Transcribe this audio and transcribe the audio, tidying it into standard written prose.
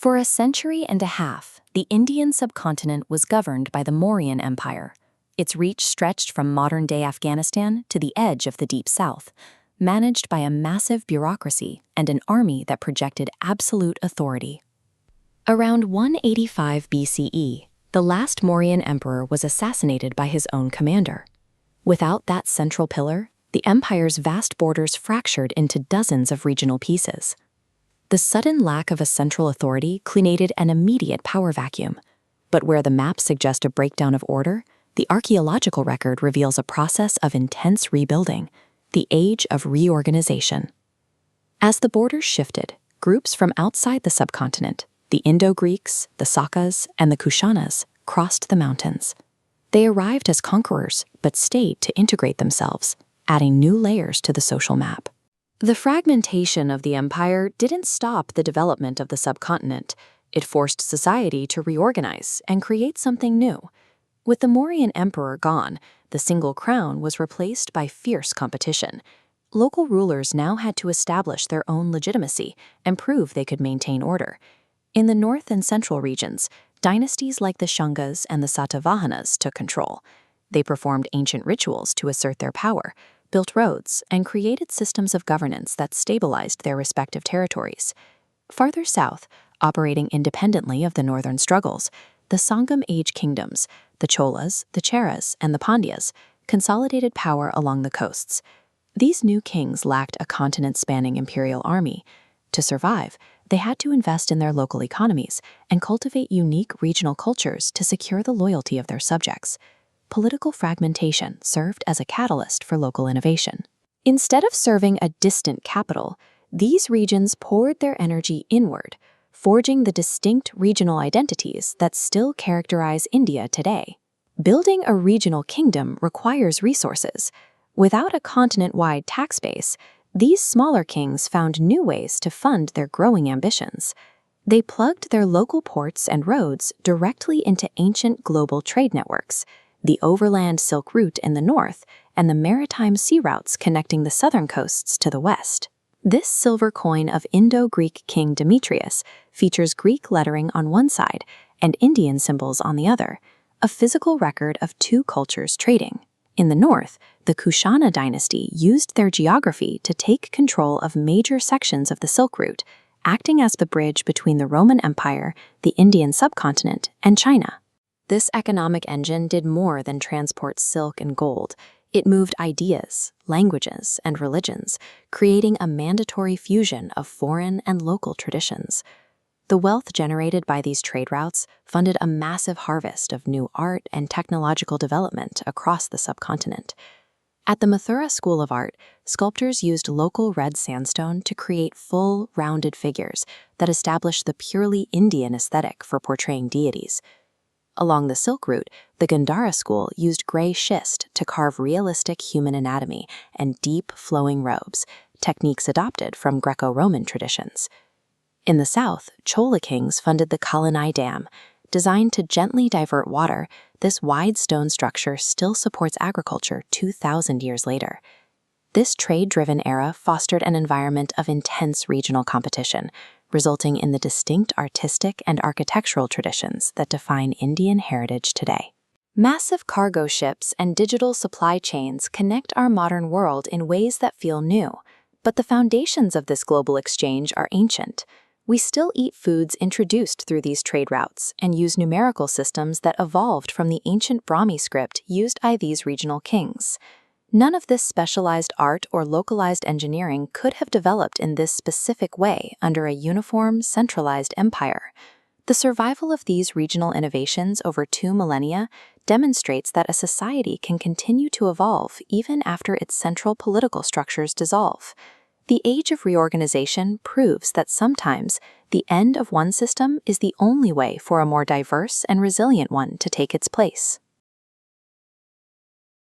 For a century and a half, the Indian subcontinent was governed by the Mauryan Empire. Its reach stretched from modern-day Afghanistan to the edge of the Deep South, managed by a massive bureaucracy and an army that projected absolute authority. Around 185 BCE, the last Mauryan emperor was assassinated by his own commander. Without that central pillar, the empire's vast borders fractured into dozens of regional pieces. The sudden lack of a central authority created an immediate power vacuum. But where the maps suggest a breakdown of order, the archaeological record reveals a process of intense rebuilding, the age of reorganization. As the borders shifted, groups from outside the subcontinent, the Indo-Greeks, the Sakas, and the Kushanas, crossed the mountains. They arrived as conquerors, but stayed to integrate themselves, adding new layers to the social map. The fragmentation of the empire didn't stop the development of the subcontinent. It forced society to reorganize and create something new. With the Mauryan emperor gone, the single crown was replaced by fierce competition. Local rulers now had to establish their own legitimacy and prove they could maintain order. In the north and central regions, dynasties like the Shungas and the Satavahanas took control. They performed ancient rituals to assert their power, built roads, and created systems of governance that stabilized their respective territories. Farther south, operating independently of the northern struggles, the Sangam Age kingdoms, the Cholas, the Cheras, and the Pandyas, consolidated power along the coasts. These new kings lacked a continent-spanning imperial army. To survive, they had to invest in their local economies and cultivate unique regional cultures to secure the loyalty of their subjects. Political fragmentation served as a catalyst for local innovation. Instead of serving a distant capital, these regions poured their energy inward, forging the distinct regional identities that still characterize India today. Building a regional kingdom requires resources. Without a continent-wide tax base, these smaller kings found new ways to fund their growing ambitions. They plugged their local ports and roads directly into ancient global trade networks, the overland Silk Route in the north and the maritime sea routes connecting the southern coasts to the west. This silver coin of Indo-Greek King Demetrius features Greek lettering on one side and Indian symbols on the other, a physical record of two cultures trading. In the north, the Kushana dynasty used their geography to take control of major sections of the Silk Route, acting as the bridge between the Roman Empire, the Indian subcontinent, and China. This economic engine did more than transport silk and gold. It moved ideas, languages, and religions, creating a mandatory fusion of foreign and local traditions. The wealth generated by these trade routes funded a massive harvest of new art and technological development across the subcontinent. At the Mathura School of Art, sculptors used local red sandstone to create full, rounded figures that established the purely Indian aesthetic for portraying deities. Along the Silk Route, the Gandhara school used gray schist to carve realistic human anatomy and deep, flowing robes, techniques adopted from Greco-Roman traditions. In the south, Chola kings funded the Kalanai Dam. Designed to gently divert water, this wide stone structure still supports agriculture 2,000 years later. This trade-driven era fostered an environment of intense regional competition, resulting in the distinct artistic and architectural traditions that define Indian heritage today. Massive cargo ships and digital supply chains connect our modern world in ways that feel new, but the foundations of this global exchange are ancient. We still eat foods introduced through these trade routes and use numerical systems that evolved from the ancient Brahmi script used by these regional kings. None of this specialized art or localized engineering could have developed in this specific way under a uniform, centralized empire. The survival of these regional innovations over 2 millennia demonstrates that a society can continue to evolve even after its central political structures dissolve. The age of reorganization proves that sometimes the end of one system is the only way for a more diverse and resilient one to take its place.